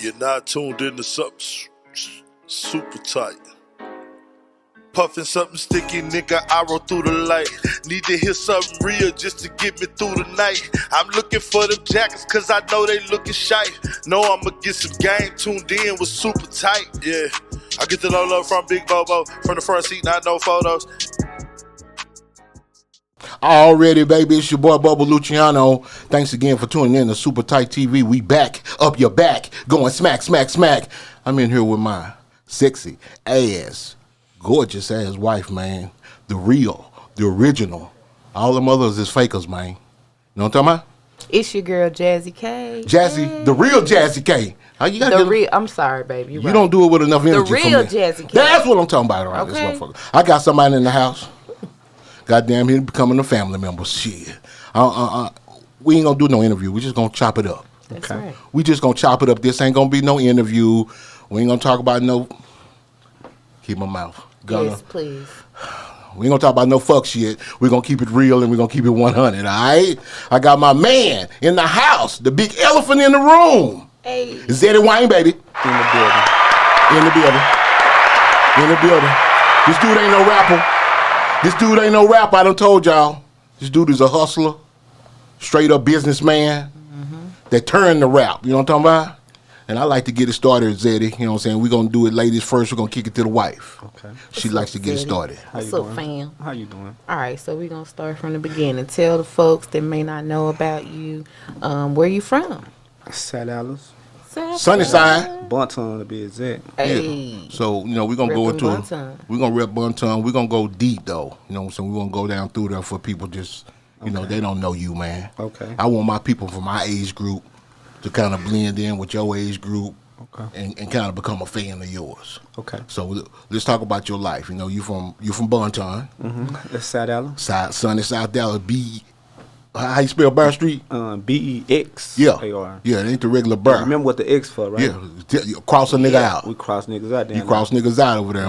You're not tuned into something super tight. Puffin' something sticky, nigga, I roll through the light. Need to hear something real just to get me through the night. I'm looking for them jackets cause I know they looking shite. Know I'ma get some game tuned in with super tight, yeah. I get the low love from Big Bobo, from the front seat, not no photos. Already, baby, it's your boy Bobo Luciano. Thanks again for tuning in to Super Tight TV. We back, up your back, going smack, smack, smack. I'm in here with my sexy ass, gorgeous ass wife, man. The real, the original. All them others is fakers, man. You know what I'm talking about? It's your girl Jazzy K. Jazzy, Hey. the real Jazzy K. You The real. I'm sorry, baby. You don't do it with enough energy. The real for me. Jazzy K. That's what I'm talking about around this motherfucker. I got somebody in the house. Goddamn, he becoming a family member. Shit. We ain't gonna do no interview. We just gonna chop it up. That's right. We just gonna chop it up. This ain't gonna be no interview. We ain't gonna talk about no. Keep my mouth. Yes, please. We ain't gonna talk about no fuck shit. We're gonna keep it real and we're gonna keep it 100, all right? I got my man in the house, the big elephant in the room. Hey. Zettie Wayne, baby. In the building. In the building. In the building. This dude ain't no rapper. This dude ain't no rapper. I done told y'all. This dude is a hustler, straight up businessman that turned to rap. You know what I'm talking about? And I like to get it started, Zettie. You know what I'm saying? We're going to do it ladies first. We're going to kick it to the wife. Okay. She likes to get it started. What's up, fam? How you doing? All right, so we're going to start from the beginning. Tell the folks that may not know about you, where you from? St. Alice. Sunnyside. Bunton to be exact. Hey. Yeah. So, you know, we're going to go into Bunton. We're going to rep Bunton. We're going to go deep, though. You know what I'm saying? We're going to go down through there for people just, you know, they don't know you, man. Okay. I want my people from my age group to kind of blend in with your age group. Okay. And kind of become a fan of yours. Okay. So let's talk about your life. You know, you from Bunton. That's St. Alice. Sunny South Dallas. How you spell Burr Street? BEX. Yeah. AR. Yeah, it ain't the regular Burr. Remember what the X for, right? Yeah, you cross a nigga out. We cross niggas out there. You cross niggas out over there,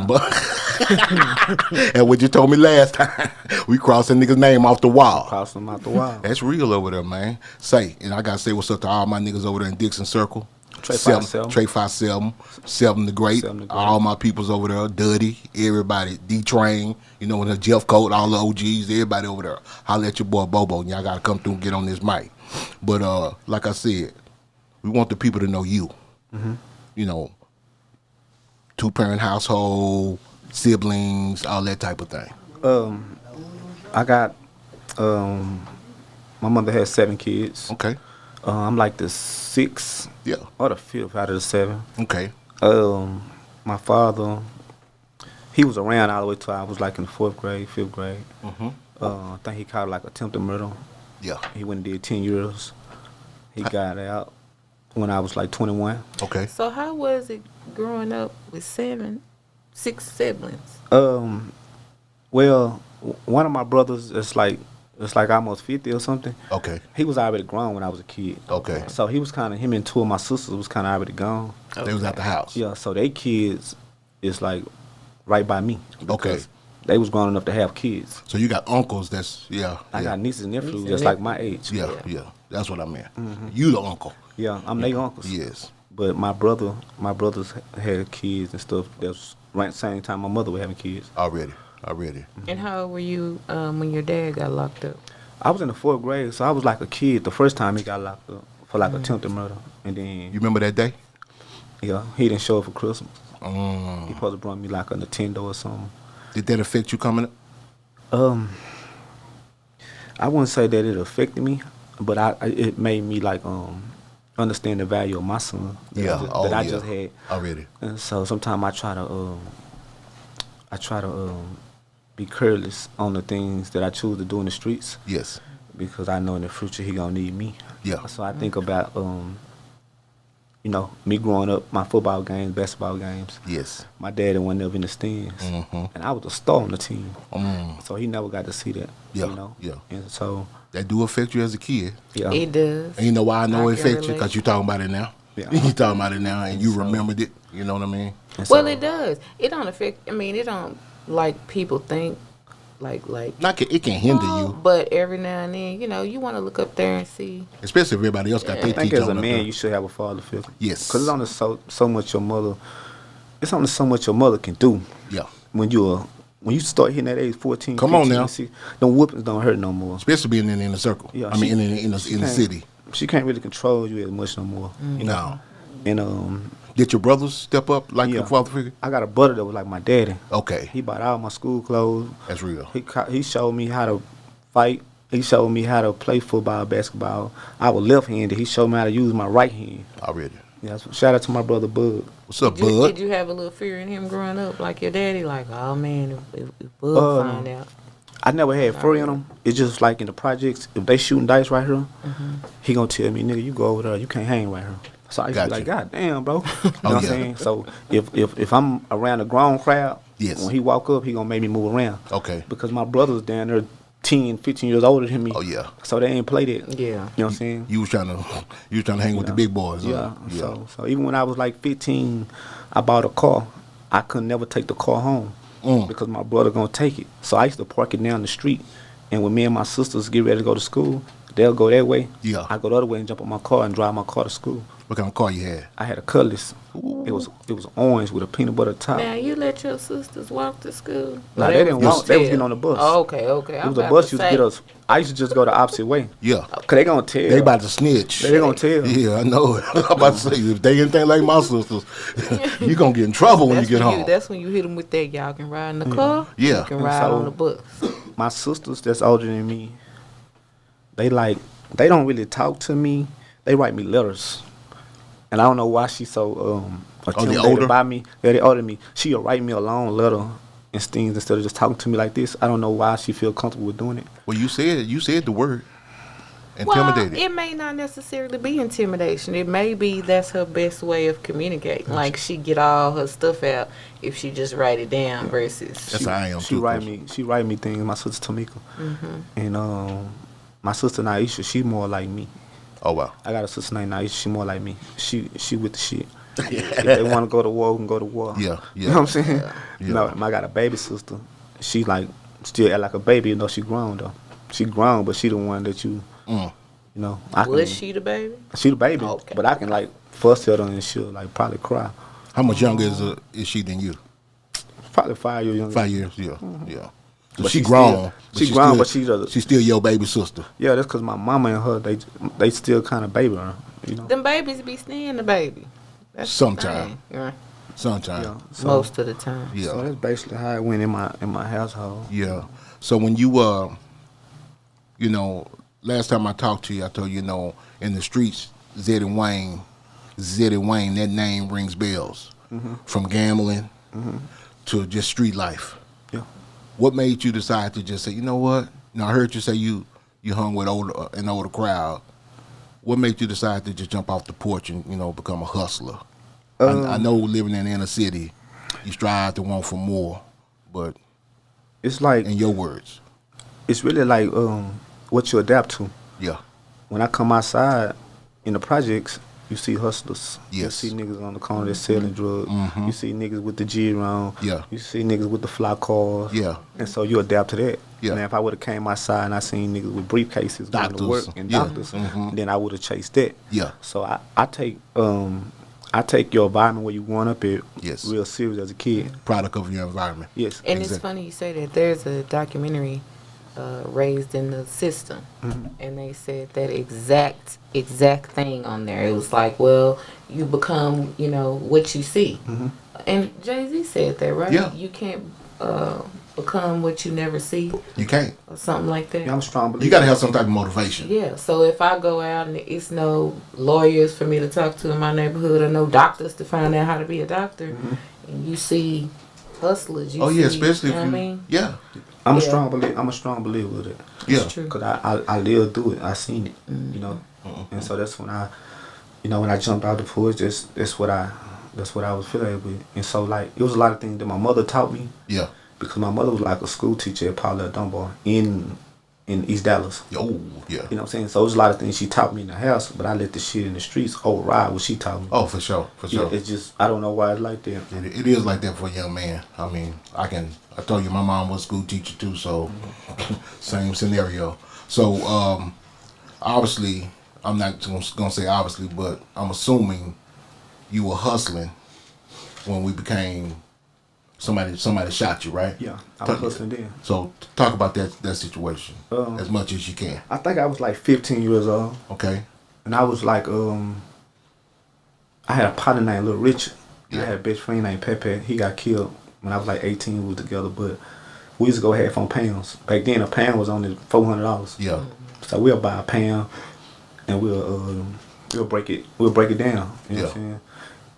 and what you told me last time, we cross a nigga's name off the wall. Cross them out the wall. That's real over there, man. And I gotta say what's up to all my niggas over there in Dixon Circle. Trey 57. Trey 57, 7 the Great, all my peoples over there, Duddy, everybody, D-Train, you know, and the Jeff Coat, all the OGs, everybody over there. Holla at your boy Bobo, and y'all gotta come through and get on this mic. But like I said, we want the people to know you. You know, 2-parent household, siblings, all that type of thing. I got, my mother had 7 kids. Okay. I'm like the 6th or the 5th out of the 7. Okay. My father, he was around all the way till I was like in the 4th grade, 5th grade. I think he caught like attempted murder. Yeah. He went and did 10 years. He got out when I was like 21. Okay. So how was it growing up with 6 siblings? Well, one of my brothers is like almost 50 or something. Okay. He was already grown when I was a kid. Okay. So he was kind of, him and 2 of my sisters was kind of already gone. They was at the house. Yeah, so they kids is like right by me. Okay. They was grown enough to have kids. So you got uncles that's, I got nieces and nephews that's like my age. Yeah. That's what I meant. You the uncle. Yeah, I'm their uncles. Yes. But my brothers had kids and stuff. That was right at the same time my mother was having kids. Already. And how old were you when your dad got locked up? I was in the 4th grade, so I was like a kid the first time he got locked up for like attempted murder. And then You remember that day? yeah, he didn't show up for Christmas. Mm. He supposed to bring me like a Nintendo or something. Did that affect you coming up? I wouldn't say that it affected me, but it made me like understand the value of my son that I just had already. And so sometimes I try to be careless on the things that I choose to do in the streets. Yes. Because I know in the future he gonna need me. Yeah. So I think about you know, me growing up, my football games, basketball games. Yes. My dad wasn't up in the stands, and I was a star on the team. So he never got to see that. Yeah. You know. Yeah. And so that do affect you as a kid. Yeah. It does. And you know why I know I it can affects you? relate. Because you talking about it now. Yeah. You talking about it now, and you remembered it. You know what I mean? Well, it does. It don't affect. I mean, it don't like people think. Not it can hinder no, you, but every now and then, you want to look up there and see. especially if everybody else got I their think teacher as a on up man, there. you should have a father figure. Yes. Because it's only so much your mother. It's only so much your mother can do. Yeah. When you start hitting that age 14, Come 15, on now. 16, them whoopings don't hurt no more. Especially being in the inner circle. Yeah, I mean, in she the can't- city. She can't really control you as much no more. You know? And Did your brothers step up like Yeah. your father figure? I got a brother that was like my daddy. Okay. He bought all my school clothes. That's real. He showed me how to fight. He showed me how to play football, basketball. I was left-handed. He showed me how to use my right hand. Already. Yeah, so shout out to my brother Bud. What's up, Did you, bud? did you have a little fear in him growing up, like your daddy? Like, oh man, if Bud find out. I never had fear in him. It's just like in the projects, if they shooting dice right here, he gonna tell me, nigga, you go over there, you can't hang right here. So I used to be like, God damn, bro. You know what I'm saying? So if I'm around a grown crowd, Yes. when he walk up, he gonna make me move around. Okay. Because my brother's down there 10, 15 years older than me. Oh, yeah. So they ain't played it. Yeah. You know what I'm saying? You was trying to hang with the big boys. Huh? Yeah. So even when I was like 15, I bought a car. I could never take the car home because my brother gonna take it. So I used to park it down the street, and when me and my sisters get ready to go to school, they'll go that way. Yeah. I go the other way and jump on my car and drive my car to school. What kind of car you had? I had a Cutlass. It was orange with a peanut butter top. Now you let your sisters walk to school? No, they didn't walk. They was getting on the bus. Oh, okay. It was a bus used to get us. I used to just go the opposite way. Yeah. Cause they gonna tell. They about to snitch. They gonna tell. Yeah, I know it. I'm about to say, if they anything like my sisters, you gonna get in trouble when you get home. That's when you hit them with that. Y'all can ride in the car. Yeah. You can ride So- on the bus. My sisters that's older than me, they don't really talk to me. They write me letters. And I don't know why she's so older? intimidated by me. Yeah, they older than me. She'll write me a long letter and things instead of just talking to me like this. I don't know why she feel comfortable with doing it. Well, you said the word. Intimidated. Well, it may not necessarily be intimidation. It may be that's her best way of communicating. Like she get all her stuff out if she just write it down versus. That's how I am She too. write Coach. me things. My sister Tamika, and my sister Naisha, she more like me. Oh wow. I got a sister named Naisha. She more like me. She with the shit. If they want to go to war, we can go to war. Yeah. You know what I'm saying? Yeah. No, I got a baby sister. She like still act like a baby, even though she grown though. She grown, but she the one that you know. Was she the baby? She the baby, Okay. but I can like fuss at her and she'll like probably cry. How much younger is she than you? Probably 5 years younger. 5 years. Yeah. Yeah. So But she she grown. still- she grown, but she's still your baby sister. Yeah, that's because my mama and her they still kind of baby her. You know. Them babies be staying the baby. That's the Sometime. thing. Yeah. Sometime. Yeah. So, Most of the time. Yeah. So that's basically how it went in my household. Yeah. So when you last time I talked to you, I told you, in the streets, Zettie Wayne, that name rings bells. From gambling to just street life. Yeah. What made you decide to just say, you know what? Now I heard you say you hung with an older crowd. What made you decide to just jump off the porch and become a hustler? I know living in the inner city, you strive to want for more, but It's like in your words, it's really like what you adapt to. yeah, When I come outside in the projects, you see hustlers. Yes. You see niggas on the corner that's selling drugs. You see niggas with the G around. Yeah. You see niggas with the fly cars. Yeah. And so you adapt to that. Yeah. Now if I would have came outside and I seen niggas with briefcases going to Doctors. work and Yeah. doctors, then I would have chased that. Yeah. So I take your environment where you growing up at Yes. real serious as a kid. product of your environment. Yes. And it's Exactly. funny you say that. There's a documentary, Raised in the System, and they said that exact thing on there. It was like, well, you become, what you see. And Jay-Z said that, right? Yeah. You can't become what you never see, You can't. or something like that. Yeah, I'm a strong believer. You got to have some type of motivation. Yeah, so if I go out and it's no lawyers for me to talk to in my neighborhood or no doctors to find out how to be a doctor, and you see hustlers, you Oh see, yeah, especially you know if what you. I mean? Yeah. I'm a Yeah. strong believer with it. Yeah. It's true. Cause I lived through it. I seen it, and so that's when when I jumped out the porch, that's what I was feeling with. And so like it was a lot of things that my mother taught me Yeah. because my mother was like a school teacher at Paulette Dunbar in in East Dallas. Oh, yeah. You know what I'm saying? So there's a lot of things she taught me in the house, but I let the shit in the streets override what she taught me. Oh, for sure. Yeah, it's just, I don't know why it's like that. It is like that for a young man. I mean, I told you my mom was a school teacher too, so same scenario. So, obviously, I'm not going to say obviously, but I'm assuming you were hustling when we became, somebody shot you, right? Yeah, I was hustling then. So, talk about that situation as much as you can. I think I was like 15 years old. Okay. And I was like, I had a partner named Lil Richard. Yeah. I had a best friend named Pepe. He got killed when I was like 18. We was together, but we used to go half on pounds. Back then, a pound was only $400. Yeah. So we'll buy a pound, and we'll break it down. You know what I'm saying?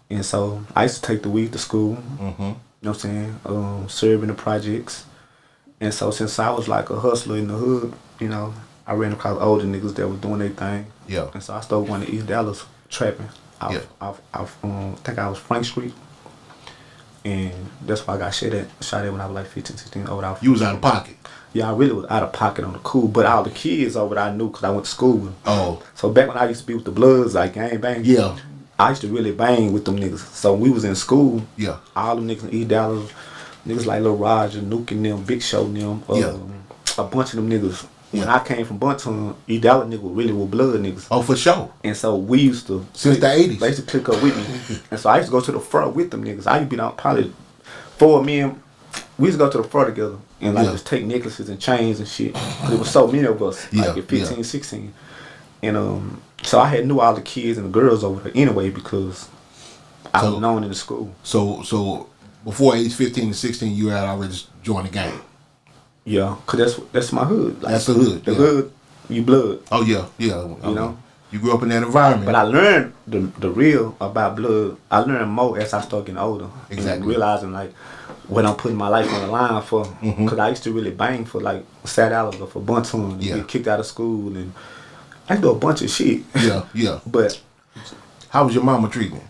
And so I used to take the weed to school. Mm-hmm. You know what I'm saying? Serving the projects. And so since I was like a hustler in the hood, you know, I ran across older niggas that was doing their thing. Yeah. And so I started going to East Dallas trapping. I think I was Frank Street. And that's why I got shot at when I was like 15, 16. You was out of pocket. Yeah, I really was out of pocket on the cool. But all the kids over there I knew because I went to school with them. Oh. So back when I used to be with the Bloods, like gang bang. Yeah. I used to really bang with them niggas. So we was in school. Yeah. All them niggas in East Dallas, niggas like Lil Roger, Nuke and them, Big Show and them. A bunch of them niggas. When I came from Bunton, East Dallas niggas really were blood niggas. Oh, for sure. And so we used to... Since the 80s. They used to click up with me. And so I used to go to the front with them niggas. I used to be down probably 4 men. We used to go to the front together and like just take necklaces and chains and shit. Cause there was so many of us, like at 15, 16. And so I had knew all the kids and the girls over there anyway because I was known in the school. So before age 15 and 16, you had already joined the gang. Yeah, cause that's my hood. Like, that's the hood. The hood, you blood. Oh yeah. You know, you grew up in that environment. But I learned the real about blood. I learned more as I started getting older. Exactly. And realizing like what I'm putting my life on the line for. Cause I used to really bang for like $7 or for Bunton and get kicked out of school and I do a bunch of shit. Yeah. But how was your mama treating you?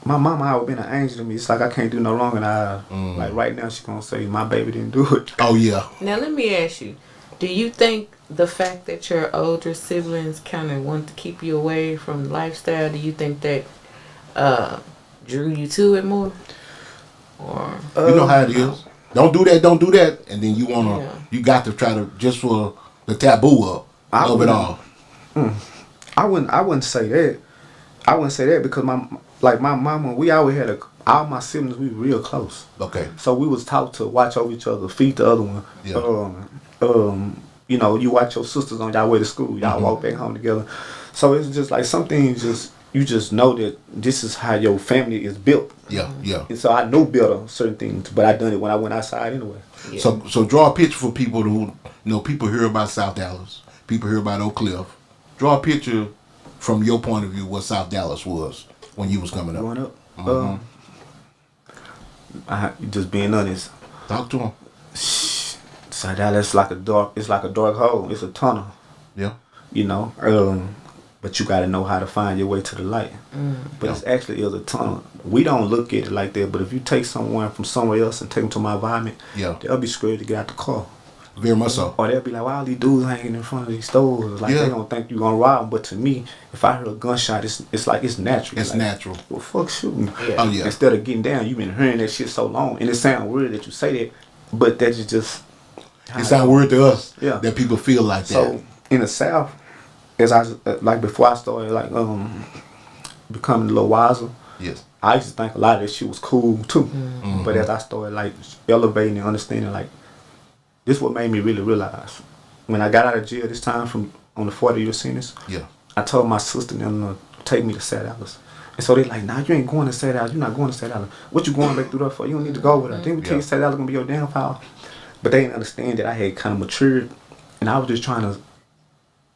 My mama always been an angel to me. It's like I can't do no wrong, and like right now she gonna say my baby didn't do it. Oh yeah. Now let me ask you: do you think the fact that your older siblings kind of want to keep you away from lifestyle, do you think that drew you to it more? Or you know how it is. Don't do that, and then you you got to try to just for the taboo of it all. I wouldn't say that. I wouldn't say that because my mama, we always had all my siblings, we were real close. Okay. So we was taught to watch over each other, feed the other one. Yeah. You know, you watch your sisters on y'all way to school, y'all walk back home together. So it's just like some things you just know that this is how your family is built. Yeah. And so I knew better certain things, but I done it when I went outside anyway. Yeah. So draw a picture for people who people hear about South Dallas, people hear about Oak Cliff. Draw a picture from your point of view what South Dallas was when you was coming up. Growing up, just being honest. Talk to him. South Dallas it's like a dark hole. It's a tunnel. Yeah. You know, but you got to know how to find your way to the light. But it's actually is a tunnel. We don't look at it like that. But if you take someone from somewhere else and take them to my environment, they'll be scared to get out the car. Very much so. Or they'll be like, "Why all these dudes hanging in front of these stores?" Like they don't think you gonna rob them. But to me, if I hear a gunshot, it's like it's natural. It's like, natural. Well, fuck shooting. Yeah. Oh yeah. Instead of getting down, you've been hearing that shit so long, and it sounds weird that you say that, but that is just. It sounds weird to us. Yeah. That people feel like that. So in the South, as I like before I started like becoming a little wiser. Yes. I used to think a lot of that shit was cool too. But as I started like elevating and understanding, like this is what made me really realize. When I got out of jail this time on the 40-year sentence, I told my sister them to take me to South Dallas. And so they like, nah, you ain't going to South Dallas. You're not going to South Dallas. What you going back through there for? You don't need to go with her. Then we tell you South Dallas gonna be your downfall. But they didn't understand that I had kind of matured, and I was just trying to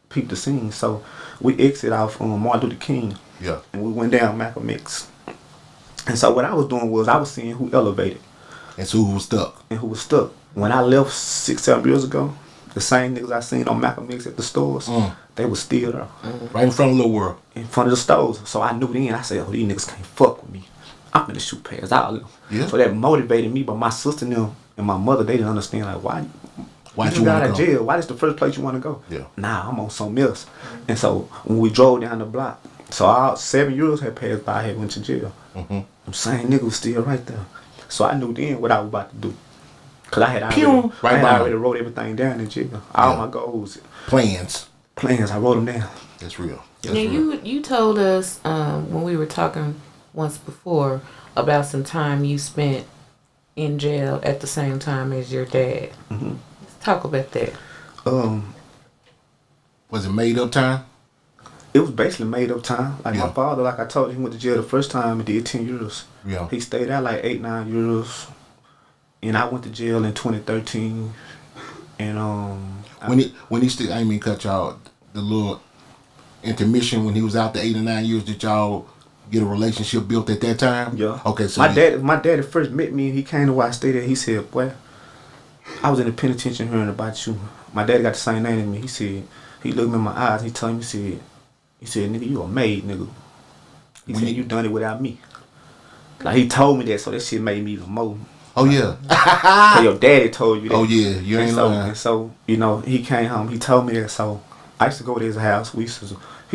peep the scene. So we exited off Martin Luther King, and we went down Malcolm X. And so what I was doing was I was seeing who elevated. And so who was stuck. And who was stuck. When I left 6-7 years ago, the same niggas I seen on Malcolm X at the stores, they was still there. Right in front of Little World. In front of the stores. So I knew then, I said, oh, these niggas can't fuck with me. I'm gonna shoot past all of them. Yeah. So that motivated me, but my sister and them and my mother, they didn't understand like why Why you got out of jail? Why is the first place you want to go? Yeah. Nah, I'm on something else. And so when we drove down the block, so our 7 years had passed by. I had went to jail. Them same nigga was still right there. So I knew then what I was about to do. Cause I had already wrote everything down in jail. All my goals, plans. I wrote them down. That's real. Now you told us when we were talking once before about some time you spent in jail at the same time as your dad. Let's talk about that. Was it made up time? It was basically made up time. Like my father, like I told you, he went to jail the first time and did 10 years. Yeah. He stayed out like 8-9 years. And I went to jail in 2013. And when he still, I didn't mean cut y'all, the little intermission when he was out the 8 or 9 years, did y'all get a relationship built at that time? Yeah. Okay, so my daddy first met me, he came to where I stayed there, he said, boy, I was in the penitentiary hearing about you. My daddy got the same name as me. He said, he looked me in my eyes, he told me, he said, nigga, you a maid, nigga. He said, you done it without me. Like, he told me that, so that shit made me even more. Oh, yeah. So your daddy told you that. Oh, yeah, you ain't lying. And so, you know, he came home, he told me that, so I used to go to his house. He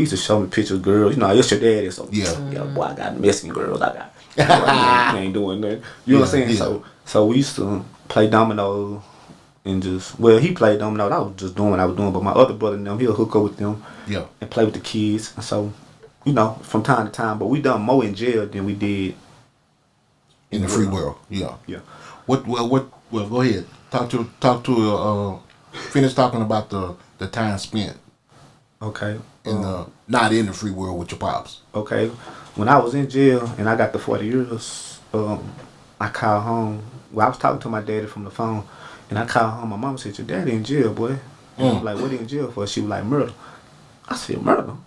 used to show me pictures of girls. You know, it's your daddy, so yeah, boy, I got Mexican girls. I got, you ain't doing nothing. You know what I'm saying? Yeah. So we used to play dominoes and he played dominoes. I was just doing what I was doing, but my other brother and them, he'll hook up with them and play with the kids. And so, you know, from time to time, but we done more in jail than we did in the free world. Yeah. Yeah. Well, go ahead. Finish talking about the time spent. Okay. Not in the free world with your pops. Okay. When I was in jail and I got the 40 years, I called home. Well, I was talking to my daddy from the phone, and I called home. My mama said, your daddy in jail, boy. And I was like, what he in jail for? She was like, murder. I said, murder? You know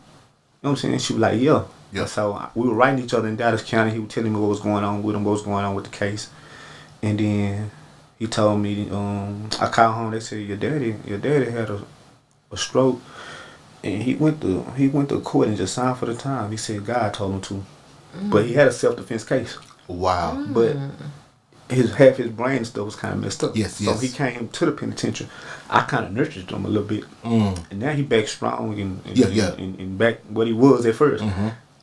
what I'm saying? She was like, yeah. Yeah. So we were writing each other in Dallas County. He was telling me what was going on with him, what was going on with the case. And then he told me, I called home. They said, your daddy had a stroke. And he went to court and just signed for the time. He said God told him to. But he had a self-defense case. Wow. But half his brain and stuff was kind of messed up. So he came to the penitentiary. I kind of nurtured him a little bit. And now he back strong and back what he was at first.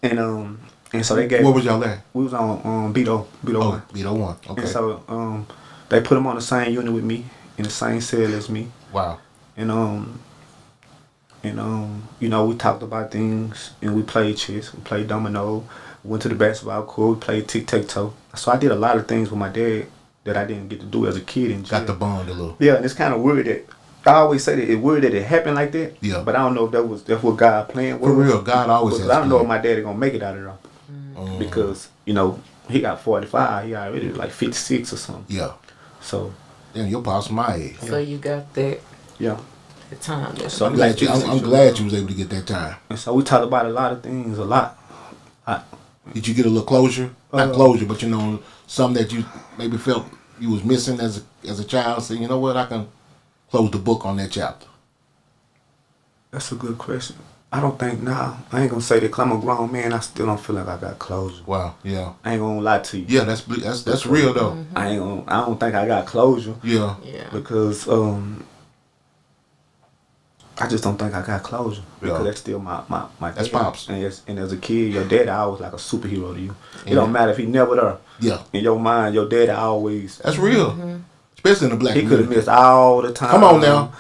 And so they gave. Where was y'all at? We was on Beto 1. Beto 1. Okay. And so they put him on the same unit with me, in the same cell as me. Wow. And you know, we talked about things and we played chess, we played domino, went to the basketball court, we played tic-tac-toe. So I did a lot of things with my dad that I didn't get to do as a kid in jail. Got the bond a little. Yeah, and it's kind of weird that I always say that it's weird that it happened like that. Yeah. But I don't know if that's what God planned with. For real, God always has. I don't know if my daddy gonna make it out of there. Because, you know, he got 45, he already like 56 or something. Yeah. So. Damn, your pops my age. So you got that. Yeah. The time. So I'm glad you was able to get that time. And so we talked about a lot of things, a lot. Did you get a little closure? Not closure, but you know, something that you maybe felt you was missing as a child. So you know what, I can close the book on that chapter. That's a good question. I don't think I ain't gonna say that 'cause I'm a grown man. I still don't feel like I got closure. Wow, yeah. I ain't gonna lie to you. Yeah, that's real though. I don't think I got closure. Yeah. Because I just don't think I got closure because that's still my that's pops. And as a kid, your daddy always like a superhero to you. It don't matter if he never there. Yeah. In your mind, your daddy always. That's real. Especially in the black community. He could have missed all the time. Come on now.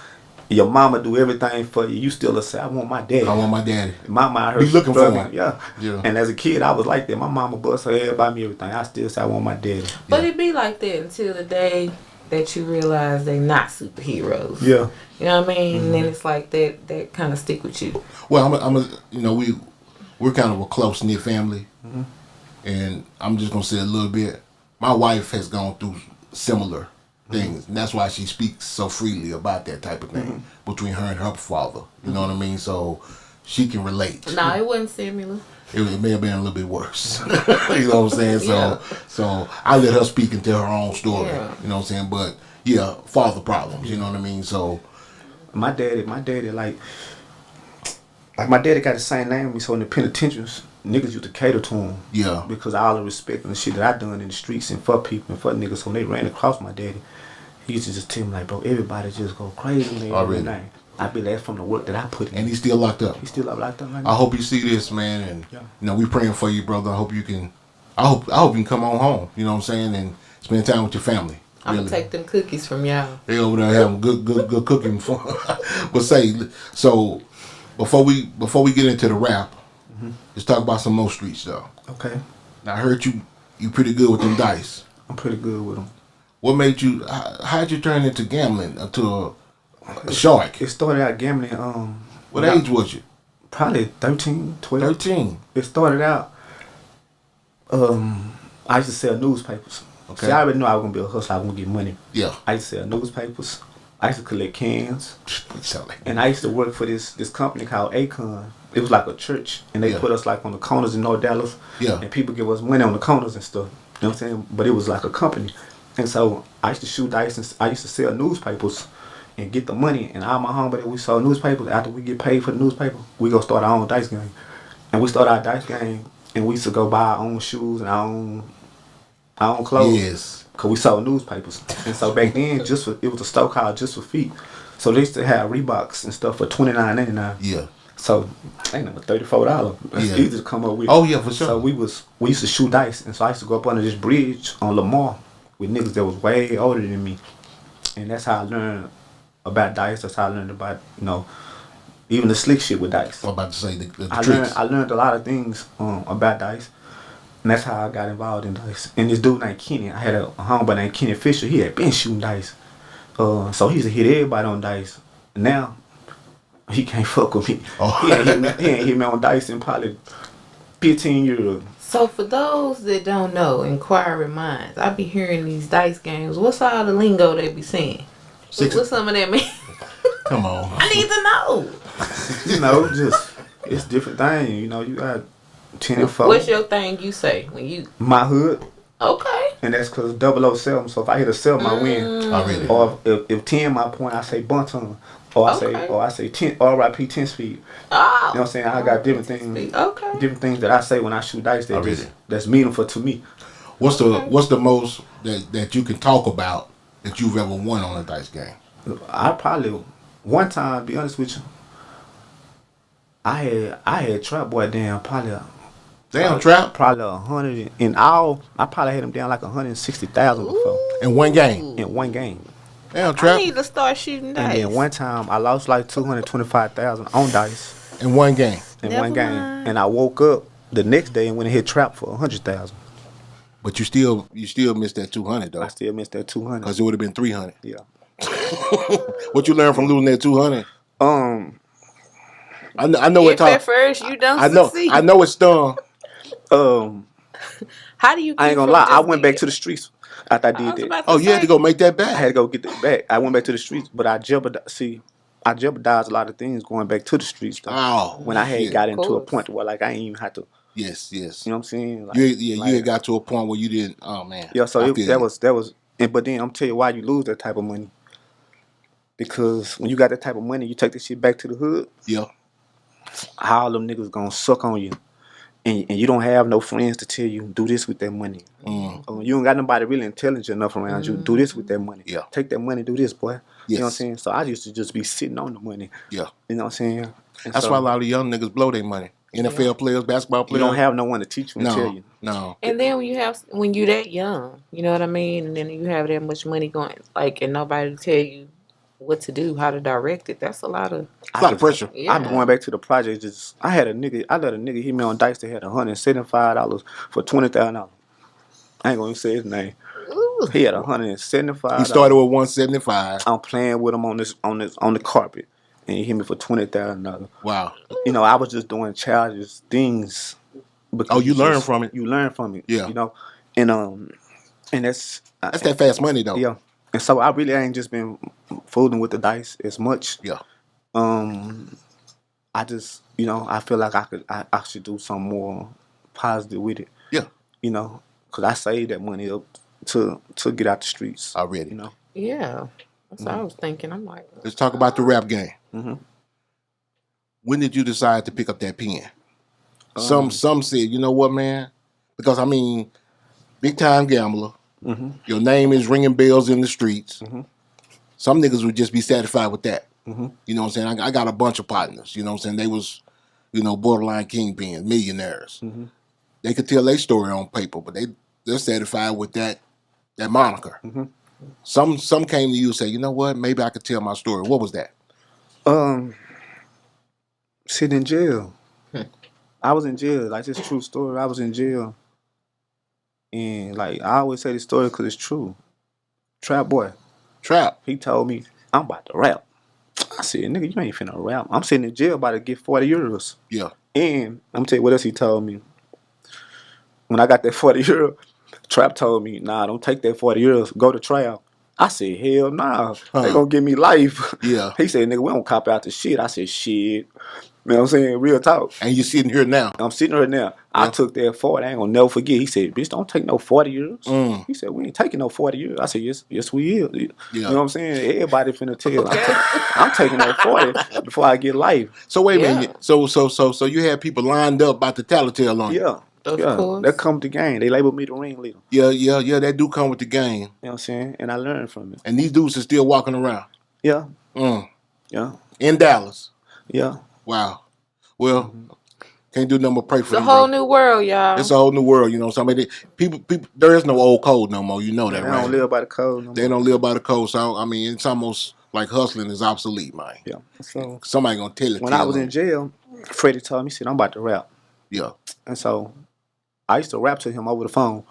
Your mama do everything for you. You still say, I want my daddy. I want my daddy. Mama, I heard be looking for him. Yeah. And as a kid, I was like that. My mama bust her head by me everything. I still say I want my daddy. But it be like that until the day that you realize they not superheroes. Yeah. You know what I mean? And then it's like that kind of stick with you. Well, you know, we're kind of a close knit family, and I'm just gonna say a little bit. My wife has gone through similar things, and that's why she speaks so freely about that type of thing between her and her father. You know what I mean? So she can relate. No, it wasn't similar. It may have been a little bit worse. You know what I'm saying? So I let her speak and tell her own story. Yeah. You know what I'm saying? But yeah, father problems. You know what I mean? So my daddy, like my daddy got the same name as me. So in the penitentiaries, niggas used to cater to him. Yeah. Because of all the respect and the shit that I done in the streets and for people and for niggas. So when they ran across my daddy, he used to just tell me like, bro, everybody just go crazy man. Already. I be that's from the work that I put in. And he's still locked up. He's still locked up. I hope you see this, man, and you know we praying for you, brother. I hope you can. I hope you can come on home. You know what I'm saying, and spend time with your family. I'm gonna take them cookies from y'all. They over there having good cooking for. But say so before we get into the rap, let's talk about some more street stuff. Okay. Now I heard you pretty good with them dice. I'm pretty good with them. What made you? How'd you turn into gambling to a shark? It started out gambling. What age was you? Probably 13, 12. 13. It started out. I used to sell newspapers. Okay. See, I already knew I was gonna be a hustler. I was gonna get money. Yeah. I used to sell newspapers. I used to collect cans. And I used to work for this company called Akon. It was like a church, and they put us like on the corners in North Dallas. Yeah. And people give us money on the corners and stuff. You know what I'm saying? But it was like a company. And so I used to shoot dice, and I used to sell newspapers and get the money. And all my homeboys that we sold newspapers, after we get paid for the newspaper, we go start our own dice game. And we start our dice game, and we used to go buy our own shoes and our own clothes. Yes. Cause we sold newspapers. And so back then, it was a store called Just for Feet. So they used to have Reeboks and stuff for $29.99. Yeah. So ain't no $34. It's easy to come up with. Oh yeah, for sure. So we used to shoot dice, and so I used to go up under this bridge on Lamar with niggas that was way older than me, and that's how I learned about dice. That's how I learned about even the slick shit with dice. I'm about to say the tricks. I learned a lot of things about dice, and that's how I got involved in dice. And this dude named Kenny, I had a homeboy named Kenny Fisher. He had been shooting dice, so he used to hit everybody on dice. Now he can't fuck with me. Oh. He ain't hit me on dice in probably 15 years. So for those that don't know, inquiring minds, I be hearing these dice games. What's all the lingo they be saying? What's some of that mean? Come on. I need to know. You know, just it's different things. You know, you got 10 and 4. What's your thing you say when you? My hood. Okay. And that's because 007. So if I hit a 7, I win. Already. Or if 10 my point, I say bunton. Or I say 10 RIP 10 speed. Oh. You know what I'm saying? I got different things. Okay. Different things that I say when I shoot dice that's meaningful to me. What's the most that you can talk about that you've ever won on a dice game? I probably one time, to be honest with you, I had Trap Boy down probably Trap? Probably 100 in all. I probably had him down like 160,000 before. In one game? In one game. Damn, Trap. I need to start shooting dice. And then one time I lost like 225,000 on dice. In one game? Never mind. And I woke up the next day and went and hit Trap for 100,000. But you still missed that 200 though. I still missed that 200. Because it would have been 300. Yeah. What you learned from losing that 200? I know if at first you don't succeed. I know it's stung. How do you? I ain't gonna lie. I went back to the streets after I did that. Oh, you had to go make that back. I had to go get that back. I went back to the streets, but I jeopardized a lot of things going back to the streets. Though. Oh, when I had got into a point where like I ain't even had to. Yes. You know what I'm saying? Like, you had got to a point where you didn't. Oh man. Yeah. So that was. But then I'm tell you why you lose that type of money. Because when you got that type of money, you take this shit back to the hood. Yeah. All them niggas gonna suck on you. And you don't have no friends to tell you, do this with that money. You don't got nobody really intelligent enough around you. Do this with that money. Yeah. Take that money, do this, boy. Yes. You know what I'm saying? So I used to just be sitting on the money. Yeah. You know what I'm saying? And that's why a lot of young niggas blow their money. NFL players, basketball players. You don't have no one to teach you and tell you. No. And then when you that young, you know what I mean? And then you have that much money going, and nobody to tell you what to do, how to direct it. That's a lot of pressure. Yeah. I'm going back to the project. I let a nigga hit me on dice that had $175 for $20,000. I ain't gonna say his name. Ooh. He had $175. He started with $175. I'm playing with him on the carpet, and he hit me for $20,000. Wow. You know, I was just doing childish things. You learn from it. You learn from it. Yeah. You know, and that's that fast money though. Yeah. And so I really ain't just been fooling with the dice as much. Yeah. I just, I feel like I should do something more positive with it. Yeah. You know, because I saved that money up to get out the streets. Already. You know. Yeah. That's what I was thinking. I'm like, let's talk about the rap game. Mm-hmm. When did you decide to pick up that pen? Some said, you know what, man? Because big time gambler. Mm-hmm. Your name is ringing bells in the streets. Mm-hmm. Some niggas would just be satisfied with that. You know what I'm saying? I got a bunch of partners. You know what I'm saying? They was, borderline kingpins, millionaires. They could tell their story on paper, but they're satisfied with that moniker. Some came to you and say, you know what? Maybe I could tell my story. What was that? Sitting in jail. I was in jail. Like, this true story. I was in jail. And, like, I always say this story because it's true. Trap boy. Trap. He told me, I'm about to rap. I said, nigga, you ain't finna rap. I'm sitting in jail about to get 40 euros. Yeah. And I'm tell you what else he told me. When I got that 40 euro, Trap told me, nah, don't take that 40 euros. Go to trial. I said, hell nah. They gonna give me life. Yeah. He said, nigga, we don't cop out the shit. I said, shit. You know what I'm saying? Real talk. And you sitting here now. I'm sitting here now. Yeah. I took that 40. I ain't gonna never forget. He said, bitch, don't take no 40 euros. He said, we ain't taking no 40 euros. I said, yes, we is. You know what I'm saying? Everybody finna tell. I'm taking that 40 before I get life. So wait a minute. So you had people lined up about to tattletale on you. Yeah. Of course. That come with the game. They labeled me the ringleader. Yeah. That do come with the game. You know what I'm saying? And I learned from it. And these dudes are still walking around. Yeah. Yeah. In Dallas. Yeah. Wow. Well, can't do nothing but pray for them. It's a whole new world, y'all. It's a whole new world, you know. Somebody, people. There is no old code no more. You know that, right? They don't live by the code. No more. They don't live by the code. So I mean, it's almost like hustling is obsolete, man. Yeah. So somebody gonna tell it. When I was in jail, Freddy told me, he said, I'm about to rap. Yeah. And so I used to rap to him over the phone,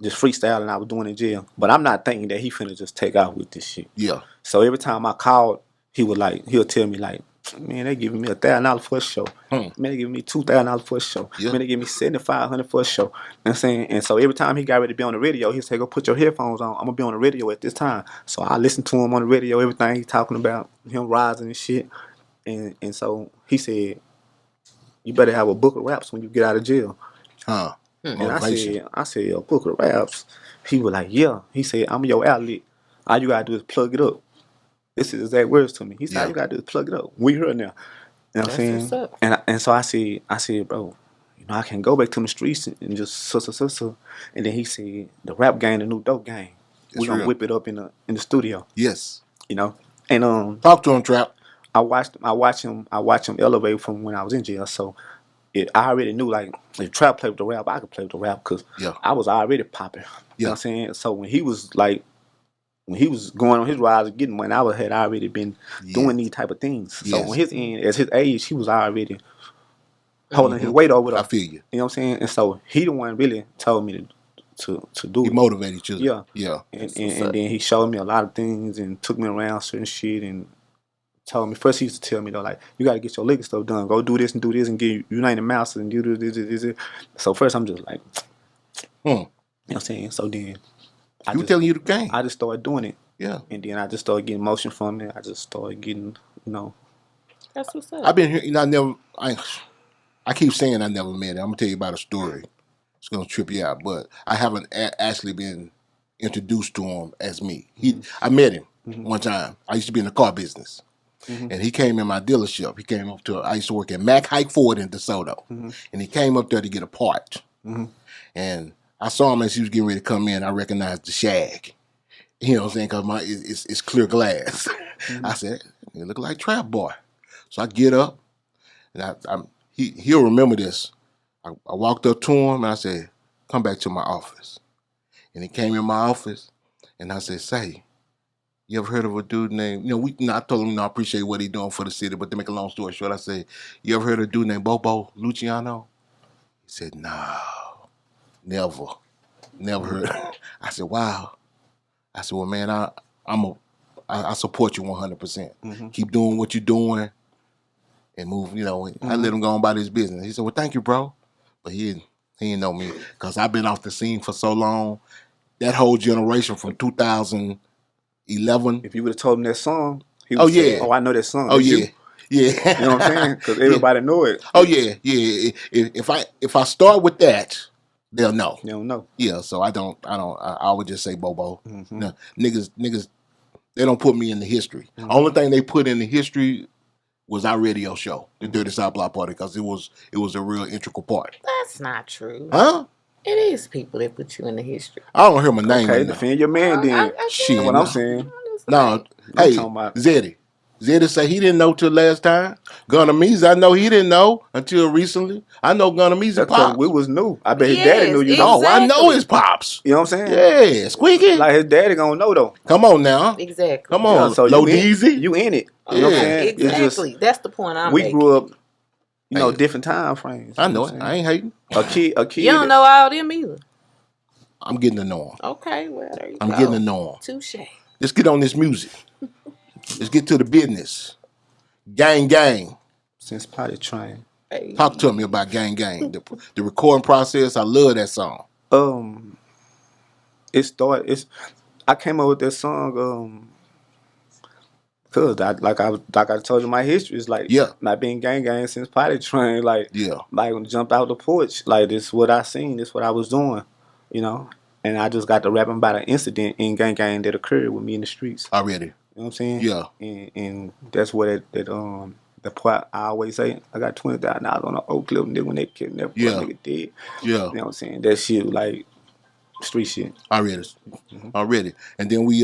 just freestyling. I was doing in jail, but I'm not thinking that he finna just take out with this shit. Yeah. So every time I called, he'll tell me like, man, they giving me $1,000 for a show. Man, they giving me $2,000 for a show. Yeah. Man, they give me $7,500 for a show. You know what I'm saying? And so every time he got ready to be on the radio, he'd say, go put your headphones on. I'm gonna be on the radio at this time. So I listen to him on the radio, everything he's talking about, him rising and shit. And so he said, you better have a book of raps when you get out of jail. And I said, a book of raps. He was like, yeah. He said, I'm your outlet. All you gotta do is plug it up. This is exact words to me. He said, all you gotta do is plug it up. We here now. You know what I'm saying? And so I said, bro, I can go back to the streets and just so. And then he said, the rap game, the new dope game. We gonna whip it up in the studio. Yes. You know? And talk to him, Trap. I watched him elevate from when I was in jail. So I already knew, like, if Trap played with the rap, I could play with the rap because I was already popping. You know what I'm saying? So when he was going on his rise and getting money, I had already been doing these type of things. So on his end, at his age, he was already holding his weight over. I feel you. You know what I'm saying? And so he the one really told me to do it. He motivated you. Yeah. And then he showed me a lot of things and took me around certain shit and told me, first he used to tell me though, like, you gotta get your liquor stuff done. Go do this and get United Mouse and do this. So first I'm just like, you know what I'm saying? So then telling you the game. I just started doing it. Yeah. And then I just started getting motion from it. I just started getting, That's what's up. I've been here, I keep saying I never met him. I'm gonna tell you about a story. It's gonna trip you out, but I haven't actually been introduced to him as me. I met him one time. I used to be in the car business. And he came in my dealership. He came up I used to work at Mack Hike Ford in DeSoto. And he came up there to get a part. And I saw him as he was getting ready to come in. I recognized the shag. You know what I'm saying? Because it's clear glass. I said, you look like Trap Boy. So I get up. And he'll remember this. I walked up to him and I said, come back to my office. And he came in my office. And I said, say, you ever heard of a dude named, I told him, I appreciate what he's doing for the city, but to make a long story short, I said, you ever heard of a dude named Bobo Luciano? He said, no, never heard. I said, wow. I said, well, man, I support you 100%. Keep doing what you're doing and move, I let him go on about his business. He said, well, thank you, bro. But he didn't know me because I've been off the scene for so long. That whole generation from 2011. If you would have told him that song, he would say, I know that song. Oh, yeah. Yeah. You know what I'm saying? Because everybody know it. Oh, yeah. If I start with that, they'll know. They'll know. Yeah, so I would just say Bobo. No, niggas, they don't put me in the history. Only thing they put in the history was our radio show, the Dirty South Block Party, because it was a real integral part. That's not true. Huh? It is people that put you in the history. I don't hear my name. Okay, defend your man then. Shit, what I'm saying. No, Hey, talking about Zettie. Zettie say he didn't know till last time. Gunna Meezy, I know he didn't know until recently. I know Gunna Meezy that's pops. we was new. I bet his Yes, daddy knew you know. Oh, I know exactly. his pops. You know what I'm saying? Yeah, Squeaky. Like his daddy gonna know though. Come on now. Exactly. Come Yeah, on, so Low you Deezy. in it. You know what I'm Yeah. saying? It's just Exactly. That's the point I'm we making. grew up, you know, Hey. different time frames. I you know what it. I'm I saying? ain't hating. A kid. You don't know all them either. I'm getting to know him. Okay, well there you I'm go. getting to know him. Touche. Let's get on this music. Let's get to the business. Gang, gang. Since Potty Train. Hey. Talk to me about Gang, gang. The recording process. I love that song. It started. I came up with that song. Cause like I told you, my history is like Yeah. not being gang since Potty Train. Like Yeah. like when I jumped out the porch, like this what I seen, this what I was doing, you know. And I just got to rapping about an incident in gang that occurred with me in the streets. Already. You know what I'm saying? Yeah. And that's what the part I always say. I got $20,000 on an Oak Cliff nigga when they kidnapped Yeah. nigga dead. Yeah. You know what I'm saying? That shit like street shit. Already. And then we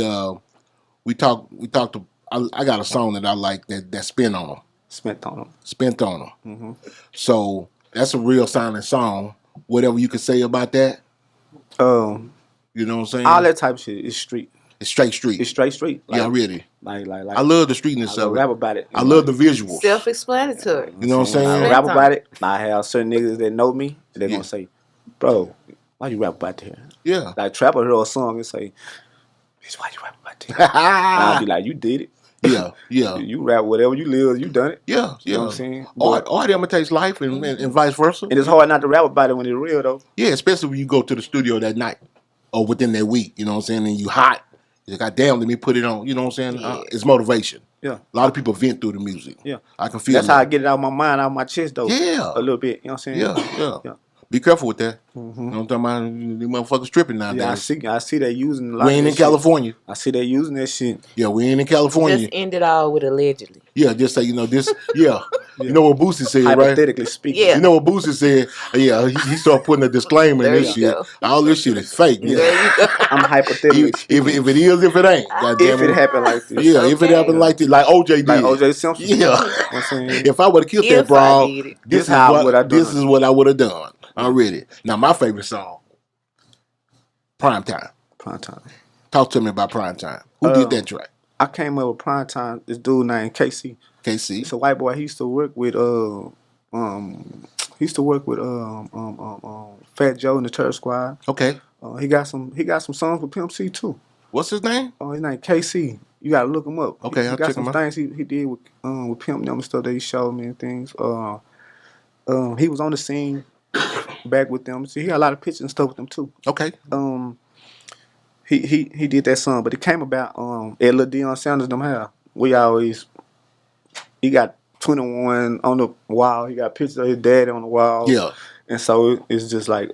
talked to I got a song that I like that spin on them. Spent on them. Spent on them. So that's a real sounding song. Whatever you could say about that. You know what I'm saying? All that type of shit is street. It's straight street. It's straight street. Like, yeah, really. Like I love the streetness I of it. rap about it. I love the visuals. Self-explanatory. You know what I'm saying? I rap about it. I have certain niggas that know me. They're gonna say, "Bro, why you rap about that?" Yeah. Like Trapper heard a song and say, "Bitch, why you rap about that?" And I'll be like, "You did it." Yeah, yeah. You rap whatever you live, you done it. Yeah, You know what I'm saying? Art imitates life and vice versa. And it's hard not to rap about it when it's real though. Yeah, especially when you go to the studio that night or within that week. You know what I'm saying? And you hot. You're like, God damn, let me put it on. You know what I'm saying? Yeah. It's motivation. Yeah. A lot of people vent through the music. Yeah. I can feel That's that. how I get it out of my mind, out of my chest though. Yeah. A little bit. You know what I'm saying? Yeah. Be careful with that. You know what I'm talking about? These motherfuckers tripping nowadays. Yeah, I see they using a lot We of ain't that in shit. California. I see they using that shit. Yeah, we ain't in California. Just end it all with allegedly. Yeah, just say, this, yeah. You know what Boosie said, right? Hypothetically speaking. Yeah. You know what Boosie said? Yeah, he started putting a disclaimer in There this you shit. go. All this shit is fake. There you go. I'm hypothetically speaking. If it is, if it ain't. Goddamn If it happened like this. Yeah, if it Okay. happened like this, like OJ did. Like OJ Simpson. Yeah. You know what I'm saying? If I would have killed that If I broad, did it. this is how what would I done this it. is what I would have done already. Now, my favorite song, Prime Time. Prime Time. Talk to me about Prime Time. Who did that track? I came up with Prime Time. This dude named KC. KC. He's a white boy. He used to work with Fat Joe in the Church Squad. Okay. He got some songs with Pimp C too. What's his name? His name KC. You gotta look him up. Okay, he I'll got check some him out. things he did with Pimp them and stuff that he showed me and things. He was on the scene back with them. See, he got a lot of pictures and stuff with them too. Okay. He did that song, but it came about at Lil Deion Sanders them have. He got 21 on the wall. He got pictures of his daddy on the wall. Yeah. And so it's just like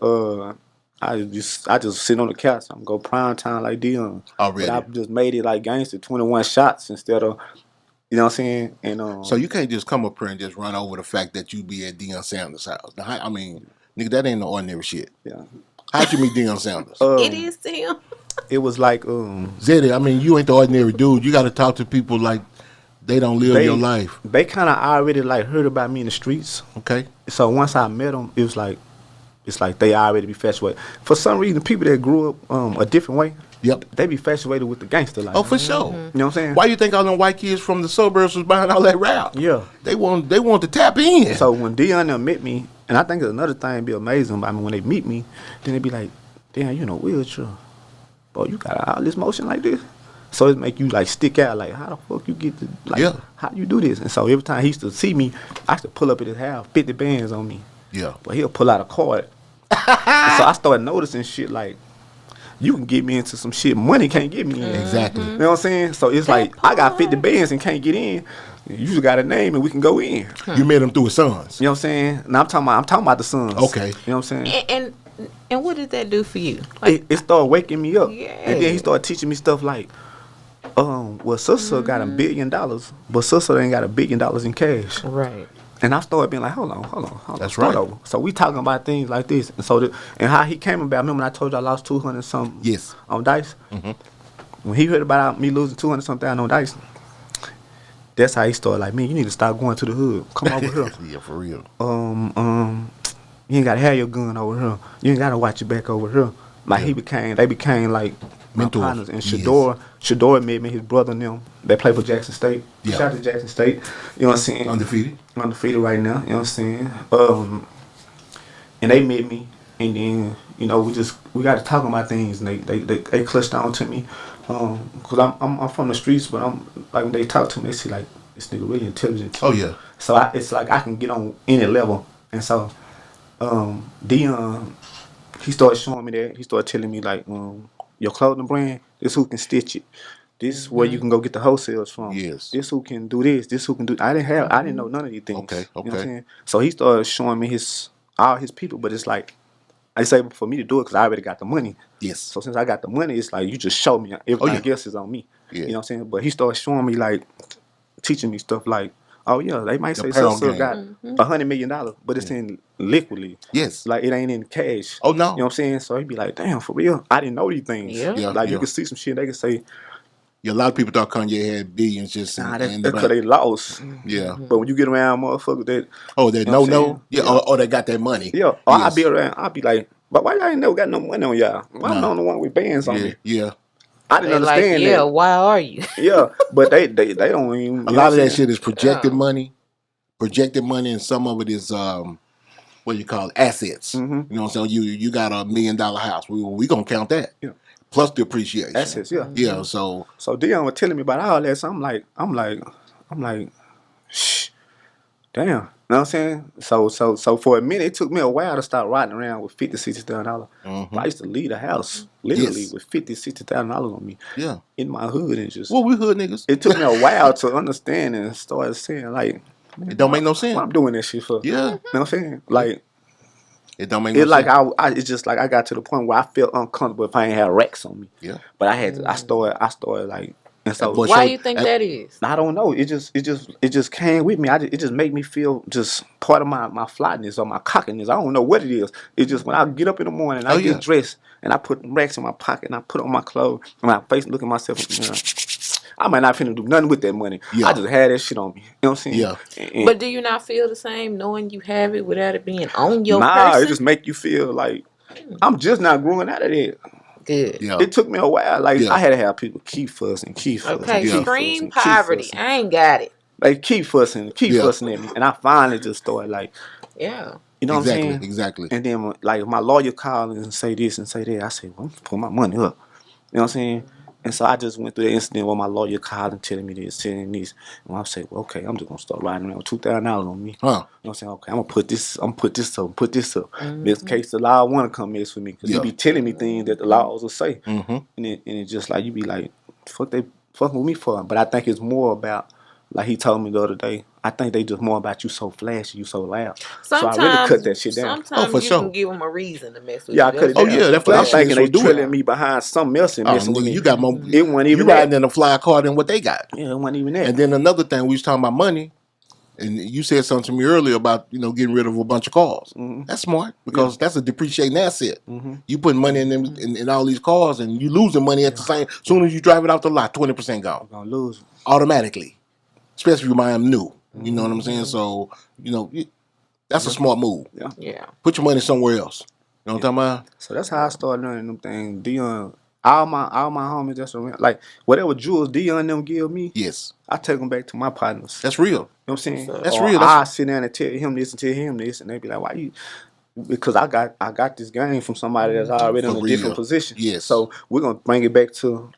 I just sit on the couch. I'm go prime time like Deion. Already. But I just made it like gangster, 21 shots instead of, you know what I'm saying? And So you can't just come up here and just run over the fact that you be at Deion Sanders' house. Now, I mean, nigga, that ain't no ordinary shit. yeah. How'd you meet Deion Sanders? It is to him. It was like Zettie, I mean, you ain't the ordinary dude. You got to talk to people like they don't live your life. They kind of already like heard about me in the streets. Okay. So once I met them, it's like they already be infatuated. For some reason, people that grew up a different way, Yep. they be infatuated with the gangster life. Oh, for sure. You know what I'm saying? Why you think all them white kids from the suburbs was buying all that rap? Yeah. They want to tap in. So when Deion them met me, and I think another thing be amazing about me when they meet me, then they be like, "Damn, you in a wheelchair, bro, you got all this motion like this." So it make you like stick out, like how the fuck you get to like Yeah. how you do this? And so every time he used to see me, I used to pull up at his house, 50 bands on me. Yeah. But he'll pull out a card. And so I started noticing shit like, you can get me into some shit money can't get me in. Exactly. You know what I'm saying? So it's like I got 50 bands and can't get in. You just got a name and we can go in. You met him through his sons. You know what I'm saying? And I'm talking about the sons. Okay. You know what I'm saying? And what did that do for you? Like, It started waking me up. Yeah. And then he started teaching me stuff like, well, sister got $1 billion, but sister ain't got $1 billion in cash. right. And I started being like, hold on. That's start right. over. So we talking about things like this. And so and how he came about, remember when I told you I lost 200 something Yes. on Dice? when he heard about me losing 200 something on dice, that's how he started. Like, man, you need to start going to the hood. Come over here. Yeah, for real. You ain't gotta have your gun over here. You ain't gotta watch your back over here. Like they became like my partners. And Shador met me, his brother and them. They play for Jackson State. Shout out to Jackson State. You know what I'm saying? Undefeated right now. You know what I'm saying? And they met me, and then you know we got to talk about things, and they clutched on to me, cause I'm from the streets, but I'm like when they talk to me, they see like this nigga really intelligent too. Oh yeah. So it's like I can get on any level, and so Deion, he started showing me that. He started telling me like, your clothing brand, this who can stitch it. This is where you can go get the wholesales from. Yes. This who can do this. This who can do. I didn't know none of these things. Okay. You know what I'm saying? So he started showing me all his people, but it's like I say for me to do it because I already got the money. Yes. So since I got the money, it's like you just show me. Everything else is on me. Yeah. You know what I'm saying? But he started showing me like teaching me stuff like, oh yeah, they might say so got $100 million, but it's in liquidly. Yes. Like it ain't in cash. Oh no. You know what I'm saying? So he'd be like, damn, for real, I didn't know these things. Yeah. Like you could see some shit, they could say. Yeah, a lot of people thought Kanye had billions just That's because they lost. Yeah. But when you get around motherfuckers that or they got that money. Yeah. Or I be around, I be like, but why y'all ain't never got no money on y'all? Why I'm the only one with bands on me? Yeah. I didn't understand that. Yeah, why are you? Yeah, but they don't even. A lot of that shit is projected money. Projected money, and some of it is what you call assets. Mm-hmm. You know what I'm saying? You got $1 million house. We gonna count that. Yeah. Plus the appreciation. Assets, yeah. Yeah, so Deion was telling me about all that, so I'm like, shh, damn. You know what I'm saying? So for a minute, it took me a while to start riding around with $50,000, $60,000. I used to leave the house literally with $50,000, $60,000 on me. Yeah. In my hood and just. Well, we hood niggas. It took me a while to understand and start saying like, it don't make no sense. What I'm doing this shit for? Yeah. You know what I'm saying? Like. It don't make no sense. Like it's just like I got to the point where I felt uncomfortable if I ain't had racks on me. Yeah. But I started like, and so why you think that is? I don't know. It just came with me. It just made me feel just part of my flyness or my cockiness. I don't know what it is. It's just when I get up in the morning, I get dressed and I put racks in my pocket and I put on my clothes and my face, look at myself in the mirror. I might not finna do nothing with that money. Yeah. I just had that shit on me. You know what I'm saying? Yeah. But do you not feel the same knowing you have it without it being on your person? Nah, it just make you feel like I'm just not growing out of that. Good. Yeah. It took me a while. Like I had to have people keep fussing. Okay, scream poverty. I ain't got it. Like keep fussing at me. And I finally just started like, yeah. You know what I'm saying? Exactly. And then like my lawyer called and say this and say that. I said, well, I'm put my money up. You know what I'm saying? And so I just went through the incident where my lawyer called and telling me this, telling this. And I said, well, okay, I'm just gonna start riding around with $2,000 on me. Huh. You know what I'm saying? Okay, I'm gonna put this up. Mm-hmm. This case the law wanna come mess with me because he be telling me things that the laws will say. Mm-hmm. And it's just like you be like, fuck they fucking with me for. But I think it's more about, like he told me the other day, I think they just more about you so flashy, you so loud. Sometimes, so I really cut that shit down. Sometimes you can give them a reason to mess with you. I cut it down. That's what I'm thinking. They drilling me behind something else and messing with me. You got more. It wasn't even you riding in a flyer car than what they got. Yeah, it wasn't even that. And then another thing, we was talking about money, and you said something to me earlier about getting rid of a bunch of cars. Mm-hmm. That's smart because that's a depreciating asset. Mm-hmm. You put money in them in all these cars, and you losing money at the same. As soon as you drive it out the lot, 20% gone. Gonna lose automatically, especially if you buy them new. You know what I'm saying? So, that's a smart move. Yeah. Put your money somewhere else. You know what I'm talking about? So that's how I started learning them things. Deion, all my homies that's around, like whatever jewels Deion them give me, yes, I take them back to my partners. That's real. You know what I'm saying? That's real. I sit down and tell him this and tell him this, and they be like, "Why you?" Because I got this game from somebody that's already in a different position. Yes. So we're gonna bring it back to.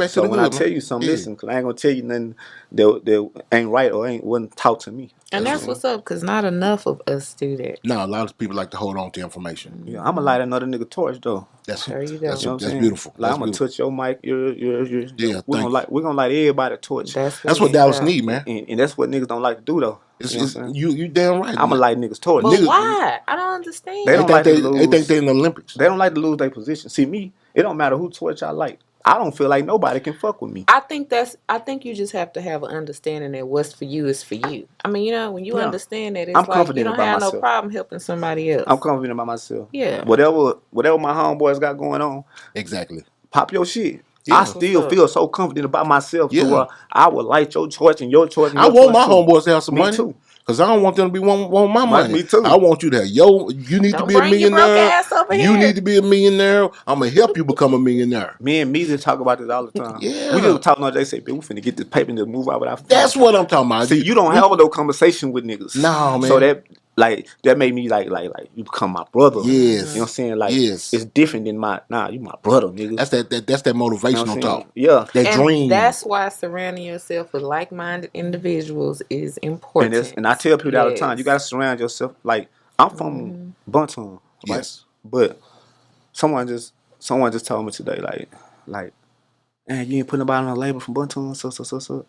So when I tell you something, listen, because I ain't gonna tell you nothing that ain't right or wasn't taught to me. And that's what's up, because not enough of us do that. No, a lot of people like to hold on to information. Yeah, I'm gonna light another nigga torch though. There you go. That's beautiful. Like I'm gonna touch your mic. Yeah, we're gonna light everybody a torch. That's what Dallas need, man. And that's what niggas don't like to do though. You damn right. I'm gonna light niggas torch. But why? I don't understand. They think they're in the Olympics. They don't like to lose their position. See me, it don't matter who torch I like. I don't feel like nobody can fuck with me. I think you just have to have an understanding that what's for you is for you. I mean, when you understand that, it's like you don't have no problem helping somebody else. I'm confident about myself. Yeah. Whatever my homeboys got going on. Exactly. Pop your shit. I still feel so confident about myself. Yeah. I would like your choice and your choice. And I want my homeboys to have some money. Too. Cause I don't want them to be want my money. Me too. I want you to have you need to be a millionaire. You need to be a millionaire. I'm gonna help you become a millionaire. Me and Meezy talk about this all the time. Yeah. We just talk on. They say, "We finna get this paper and just move out without." That's what I'm talking about. See, you don't have no conversation with niggas. No, man. So that made me like you become my brother. Yes. You know what I'm saying? Like it's different than you my brother, nigga. That's that motivational talk. Yeah. That dream. That's why surrounding yourself with like-minded individuals is important. And I tell people that all the time, you gotta surround yourself. Like I'm from Bunton, right? Yes. But someone just told me today, like, man, you ain't putting nobody on a label from Bunton, so.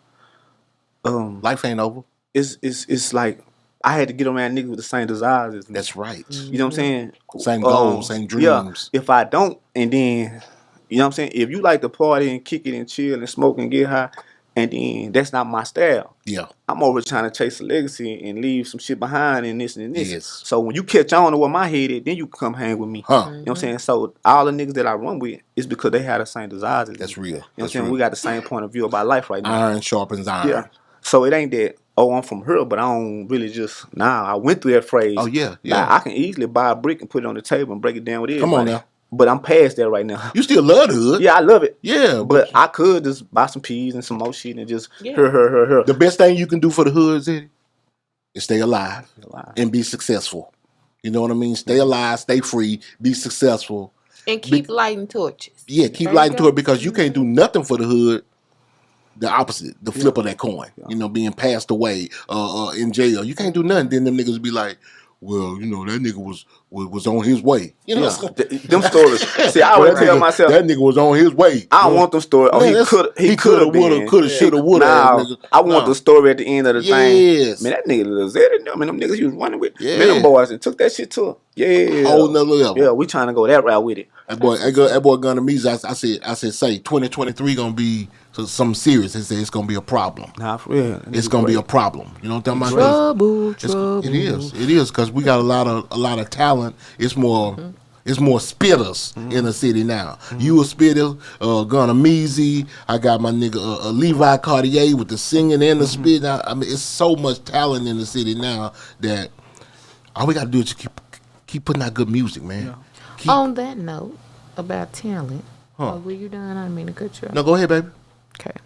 Life ain't over. It's like I had to get around niggas with the same desires as me. That's right. You know what I'm saying? Same goals, same dreams. Yeah. If I don't, and then you know what I'm saying? If you like to party and kick it and chill and smoke and get high, and then that's not my style. Yeah. I'm over trying to chase a legacy and leave some shit behind and this and this. Yes. So when you catch on to where my head is, then you come hang with me. Huh. You know what I'm saying? So all the niggas that I run with is because they have the same desires as That's me. real. You know what I'm saying? We got the same point of view about life right now. Iron sharpens iron. Yeah. So it ain't that, I'm from her, but I don't really just, I went through that phrase. Oh, yeah. Like, I can easily buy a brick and put it on the table and break it down with it. Come on now. But I'm past that right now. You still love the hood. Yeah, I love it. Yeah. But I could just buy some peas and some more shit and just her. The best thing you can do for the hood, Zettie, is stay alive and be successful. You know what I mean? Stay alive, stay free, be successful. And keep lighting torches. Yeah, keep lighting torches because you can't do nothing for the hood. The opposite, the flip of that coin. You know, being passed away, in jail. You can't do nothing. Then them niggas be like, well, you know, that nigga was on his way. You know, them stories. See, I always tell myself that nigga was on his way. I don't want them stories. Oh, man, he could have, woulda, shoulda, woulda. I want the story at the end of the thing. Yes. Man, that nigga little Zettie, man, them niggas he was running with. Man, them boys and took that shit to him. Yeah. Whole nother level. Yeah, we trying to go that route with it. That boy Gunna Meezy, I said, say 2023 gonna be something serious. He said it's gonna be a problem. Nah, for real. It's gonna be a problem. You know what I'm talking about? Trouble. It is because we got a lot of talent. It's more spitters in the city now. You a spitter, Gunna Meezy. I got my nigga Levi Cartier with the singing and the spitting. I mean, it's so much talent in the city now that all we gotta do is just keep putting out good music, man. Yeah. On that note about talent, were you done? I didn't mean to cut you off. No, go ahead, baby. Okay.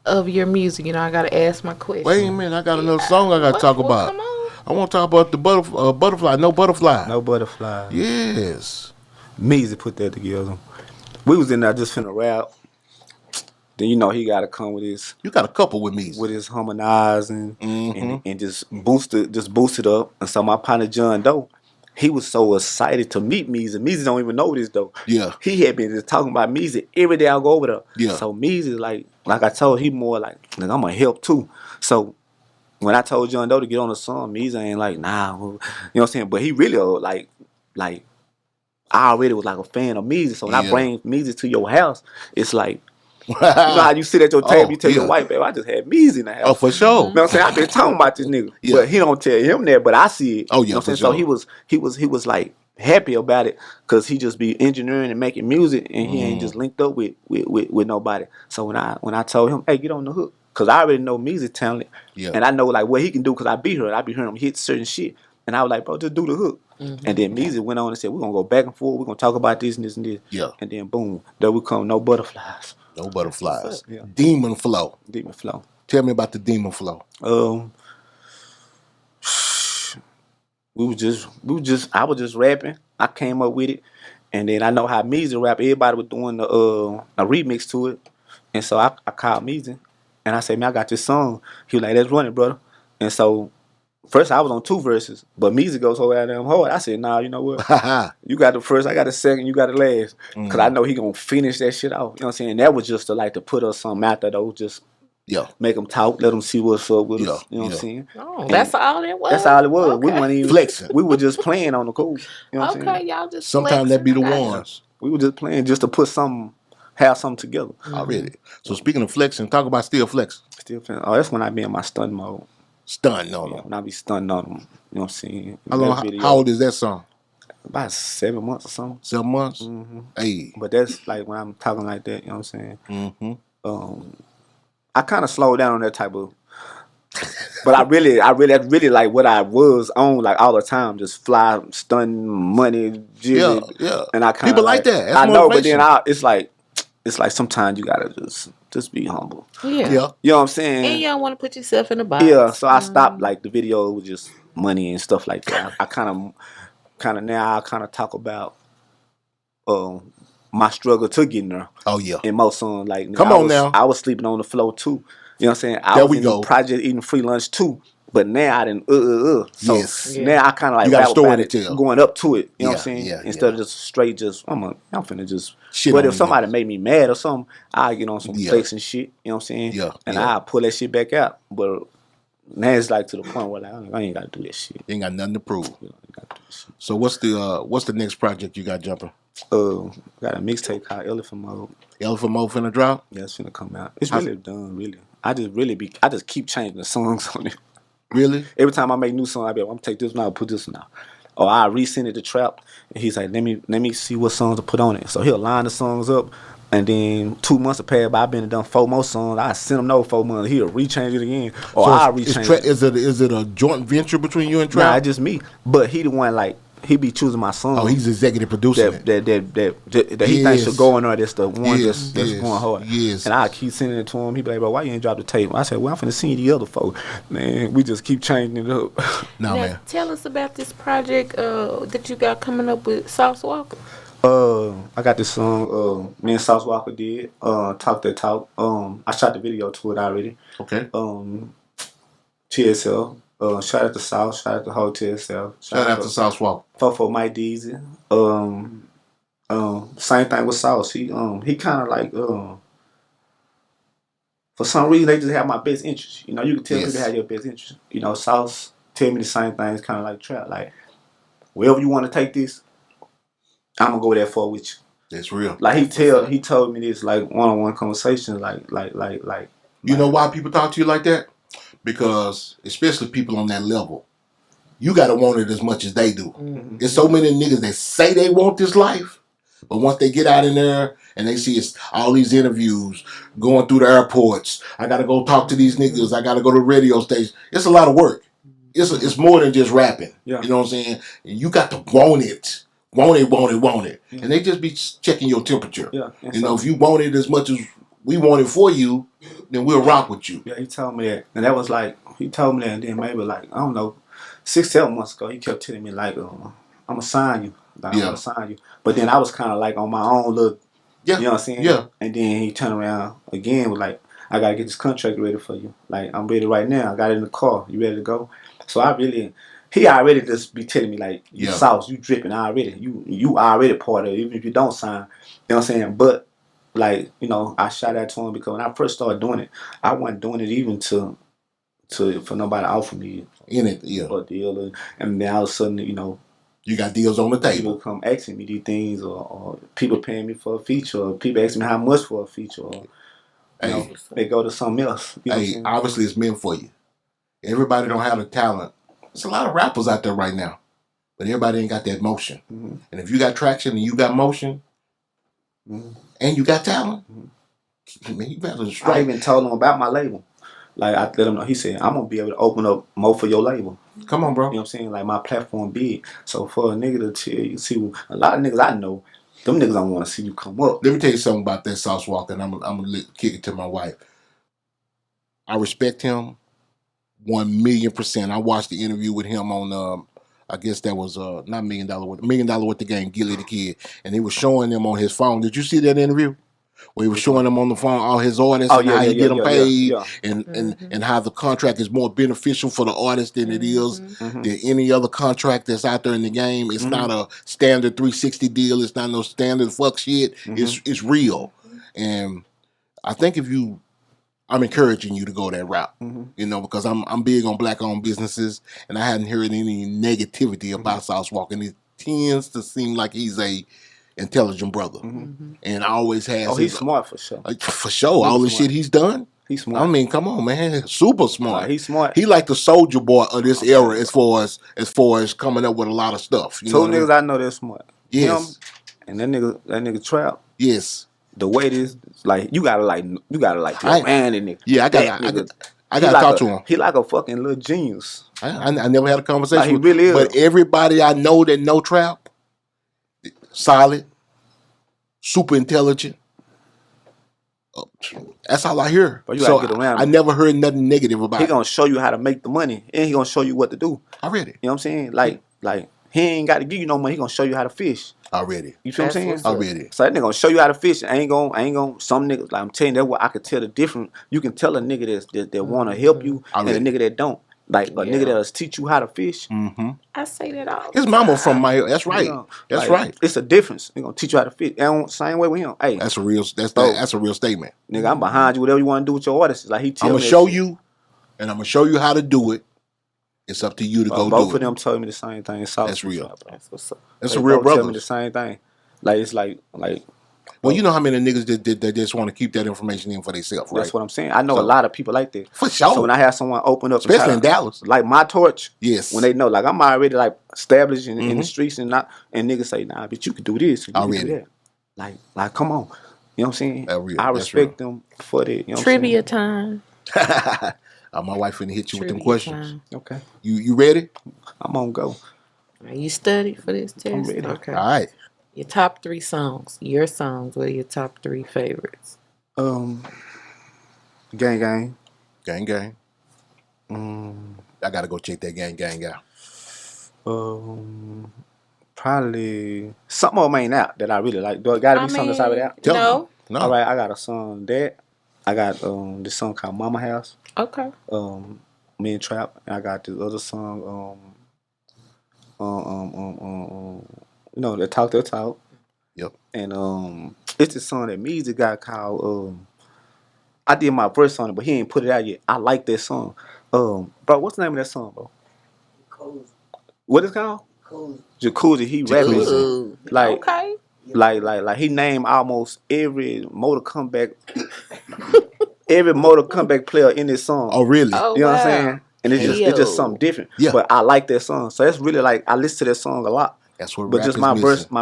Of your music, I got to ask my question. Wait a minute, I got another song I got to talk about. Come on. I want to talk about the butterfly. No butterfly. No butterfly. Yes. Meezy put that together. We was in there just finna rap. Then he got to come with his. You got a couple with Meezy. With his harmonizing and just boost it up. And so my partner John Doe, he was so excited to meet Meezy. Meezy don't even know this though. Yeah. He had been just talking about Meezy every day I go over there. Yeah. So Meezy like I told he more like I'm gonna help too. So when I told John Doe to get on the song, Meezy ain't like, nah, you know what I'm saying? But he really like I already was like a fan of Meezy. So when I bring Meezy to your house, it's like you know how you sit at your table, you tell your wife, babe, I just had Meezy in the house. Oh, for sure. You know what I'm saying? I've been talking about this nigga. But he don't tell him that, but I see it. Oh, yeah, you know what I'm saying? sure. So he was like happy about it because he just be engineering and making music and he ain't just linked up with nobody. So when I told him, hey, get on the hook, because I already know Meezy talent and I know like what he can do because I be hearing him hit certain shit. And I was like, bro, just do the hook. And then Meezy went on and said, we're going to go back and forth. We're going to talk about this and this and this. Yeah. And then boom, there we come, no butterflies. No butterflies. Yeah. Demon Flow. Demon Flow. Tell me about the Demon Flow. I was just rapping. I came up with it. And then I know how Meezy rap. Everybody was doing a remix to it. And so I called Meezy. And I said, man, I got this song. He was like, let's run it, brother. And so first I was on 2 verses, but Meezy goes so damn hard. I said, nah, you know what? You got the first, I got the second, you got the last. Because I know he going to finish that shit out. You know what I'm saying? That was just to put us something out there, though. Just make them talk, let them see what's up with us. You know what I'm saying? Oh, that's all it was? That's all it was. Okay. We weren't even flexing. We were just playing on the cool. You know what I'm saying? Y'all just sometimes that be the ones. We were just playing just to have something together. Already. So speaking of flexing, talk about still flexing. Still flexing. Oh, that's when I be in my stun mode. Stun on them. When I be stunned on them. You know what I'm saying? How old is that song? About 7 months or something. 7 months. Hey, But that's like when I'm talking like that, you know what I'm saying? mm-hmm. I kind of slowed down on that type of. But that's really like what I was on like all the time, just fly, stun, money, jiggy. Yeah. And I kind of people like that. That's I know, but motivation. then it's like sometimes you gotta just be humble. Yeah. You know what I'm saying? And you don't want to put yourself in a box. Yeah. So I stopped like the video with just money and stuff like that. I kind of now I kind of talk about my struggle to getting there. Oh yeah. In most songs, like Come on now. I was sleeping on the floor too. You know what I'm saying? I There was we in go. the project eating free lunch too. But now I didn't So yes. now I kind of like You got a rap story about to it, tell. going up to it. You know what I'm saying? Yeah. Instead of just straight, I'm finna just. Shit But on if somebody niggas. made me mad or something, I get on some Yeah. fakes and shit. You know what I'm saying? Yeah, And yeah. I pull that shit back out. But now it's like to the point where like I ain't gotta do that shit. You ain't got nothing to prove. You know, I ain't gotta do that shit. So what's the next project you got jumping? Got a mixtape called Elephant Mode. Elephant Mode finna drop? Yeah, it's finna come out. It's really done, really. I just keep changing the songs on it. Really? Every time I make new song, I be like, I'm gonna take this one out, put this one out. Or I resend it to Trap, and he's like, let me see what songs to put on it. So he'll line the songs up, and then 2 months have passed by. I've been done 4 more songs. I send him those 4 months. He'll rechange it again, or I'll rechange it. Is it a joint venture between you and Trap? Nah, it's just me. But he the one like. He be choosing my songs. Oh, he's executive producer. That he thinks should go on there. That's the one that's going hard. Yes. And I keep sending it to him. He be like, bro, why you ain't drop the tape? I said, well, I'm finna see the other folks. Man, we just keep changing it up. No, now, man. tell us about this project that you got coming up with Sauce Walker. I got this song. Me and Sauce Walker did. Talk That Talk. I shot the video to it already. Okay. TSL. Shout out to South, shout out to Hotel Self. Shout out to Sauce Walker. For Mike Deezy. Same thing with Sauce. He kind of like for some reason they just have my best interest. You know, you can tell me they have your best interest. You know, Sauce tell me the same things, kind of like Trap. Like wherever you want to take this, I'm gonna go there for with you. That's real. Like he told me this like one-on-one conversation. Like. You know why people talk to you like that? Because especially people on that level, you gotta want it as much as they do. Mm-hmm. There's so many niggas that say they want this life, but once they get out in there and they see it's all these interviews going through the airports, I gotta go talk to these niggas, I gotta go to radio stations. It's a lot of work. It's more than just rapping. Yeah. You know what I'm saying? You got to want it. Want it. Yeah. And they just be checking your temperature. Yeah. You know, if you want it as much as we want it for you, then we'll rock with you. Yeah, he told me that. And that was like, he told me that, and then maybe like, I don't know, 6-7 months ago, he kept telling me like, I'm going to sign you. Like, I'm going to sign you. But then I was kind of like on my own little, you know what I'm saying? Yeah. And then he turned around again with like, I got to get this contract ready for you. Like, I'm ready right now. I got it in the car. You ready to go? So he already just be telling me like, you sauce, you dripping already. You already part of it, even if you don't sign. You know what I'm saying? But like, you know, I shot that to him because when I first started doing it, I wasn't doing it even for nobody to offer me a deal. And then all of a sudden, you know, you got deals on the table. People come asking me these things, or people paying me for a feature, or people asking me how much for a feature, or you know, they go to something else. You know obviously it's meant for you. Everybody don't have the talent. There's a lot of rappers out there right now, but everybody ain't got that motion. Mm-hmm. And if you got traction and you got motion, and you got talent, man, you better strike. I even told him about my label. Like, I let him know. He said, I'm going to be able to open up more for your label. Come on, bro. You know what I'm saying? Like, my platform big. So, for a nigga to tell you, see, a lot of niggas I know, them niggas don't want to see you come up. Let me tell you something about that Sauce Walker, and I'm going to kick it to my wife. I respect him 1,000,000%. I watched the interview with him on, I guess that was not $1 million worth the game, Gilly the Kid, and he was showing them on his phone. Did you see that interview? Where he was showing them on the phone all his artists and how he get them paid, and how the contract is more beneficial for the artist than it is than any other contract that's out there in the game. It's not a standard 360 deal. It's not no standard fuck shit. It's real, and I think I'm encouraging you to go that route, you know, because I'm big on black-owned businesses, and I hadn't heard any negativity about Sauce Walker. And it tends to seem like he's a intelligent brother, and always has. Oh, he's smart for sure. For sure, all the shit he's done. He's smart. I mean, come on, man, super smart. He's smart. He like the soldier boy of this era as far as coming up with a lot of stuff. You know niggas I know that's smart. Yes. Him and that nigga Trap. Yes. The way it is, like you gotta like man, that nigga. Yeah, I gotta talk to him. He like a fucking little genius. I never had a conversation he with really him. is. But everybody I know that know Trap, solid, super intelligent. That's all I hear. But you gotta get around him. I never heard nothing negative about it. He gonna show you how to make the money, and he gonna show you what to do. Already. You know what I'm saying? Like he ain't got to give you no money. He gonna show you how to fish. Already. You feel what I'm saying? Already. So that nigga gonna show you how to fish. I ain't gonna. Some niggas, like I'm telling you, that's what I could tell the difference. You can tell a nigga that want to help you and a nigga that don't. Like a nigga that'll teach you how to fish. Mm-hmm. I say that all. His mama from my. That's right. That's right. It's a difference. He gonna teach you how to fish. And same way with him. Hey, that's a real. That's a real statement. Nigga, I'm behind you. Whatever you want to do with your artists, like he tell me. I'm gonna show you, and I'm gonna show you how to do it. It's up to you to go do it. Both of them told me the same thing. That's real. That's what's up. That's a real brother. Tell me the same thing. Like it's like. Well, you know how many niggas that just want to keep that information in for themselves, right? That's what I'm saying. I know a lot of people like that. For sure. So when I have someone open up, especially in Dallas, like my torch, yes. When they know, like I'm already like established in the streets and niggas say, nah, bitch, you could do this. Already. Like, come on. You know what I'm saying? I respect them for that. You know Trivia time. My wife finna hit you with them questions. Time. Okay. You ready? I'm on go. Are you studied for this test? I'm ready. Okay. All right. Your top 3 songs. Your songs. What are your top 3 favorites? Gang. I gotta go check that gang out. Probably some of them ain't out that I really like. Do it gotta be something that's already out? No. All right, I got a song that I got this song called Mama House. Okay. Me and Trap. And I got this other song. You know, they talk their talk. Yep. And it's this song that Meezy got called. I did my verse on it, but he ain't put it out yet. I like that song. Bro, what's the name of that song, bro? Jacuzzi. What is it called? Jacuzzi. He rapping like. Okay. Like he named almost every motor comeback player in this song. Oh really? Oh, you know what I'm saying? And it's just something different. Yeah. But I like that song. So that's really like I listen to that song a lot. That's what. But just my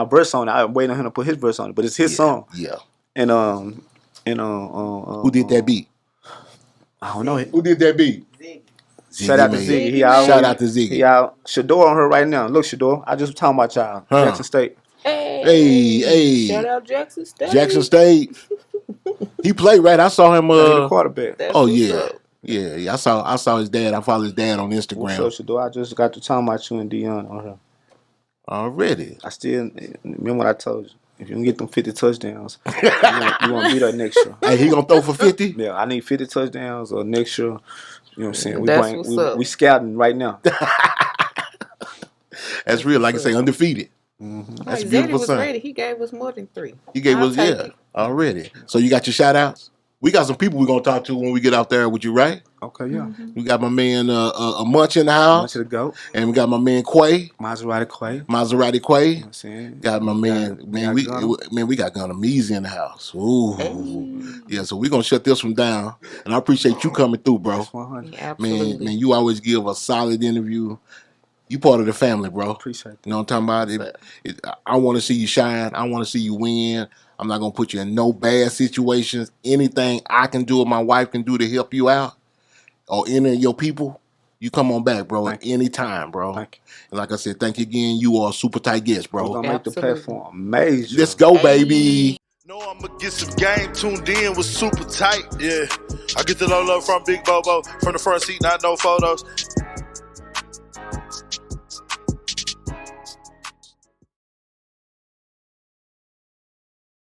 verse on it. I'm waiting on him to put his verse on it. But it's his song. Yeah. And who did that beat? I don't know. Who did that beat? Shout out to Ziggy. Shout out to Ziggy. He out. Shador on her right now. Look, Shador. I just talking about y'all. Jackson State. Hey. Shout out Jackson State. Jackson State. He played right. I saw him. The quarterback. Oh yeah. Yeah. I saw his dad. I follow his dad on Instagram. What's up, Shador? I just got to talking about you and Deion on her. Already. I still remember what I told you. If you can get them 50 touchdowns, you want to beat her next year. Hey, he gonna throw for 50? Yeah, I need 50 touchdowns or next year. You know what I'm saying? We scouting right now. That's real. Like I say, undefeated. Mm-hmm. That's a Zettie beautiful was son. ready. He gave us more than 3. He gave us already. So you got your shout outs? We got some people we're gonna talk to when we get out there with you, right? Okay, yeah. Mm-hmm. We got my man a Munch in the house. Munch to go. And we got my man Quay. Maserati Quay. You know what I'm saying? Got my man, we got Gunna Meezy in the house. Ooh. Hey. Yeah, so we're gonna shut this one down. And I appreciate you coming through, bro. Yeah, man, you always give a solid interview. You part of the family, bro. Appreciate that. You know what I'm talking about? I want to see you shine. I want to see you win. I'm not going to put you in no bad situations. Anything I can do or my wife can do to help you out or any of your people, you come on back, bro, at any time, bro. Thank you. And like I said, thank you again. You are a super tight guest, bro. We're going to make the platform major. Let's go, baby. Know I'ma get some game tuned in with super tight, yeah. I get it all up from Big Bobo, from the front seat, not no photos.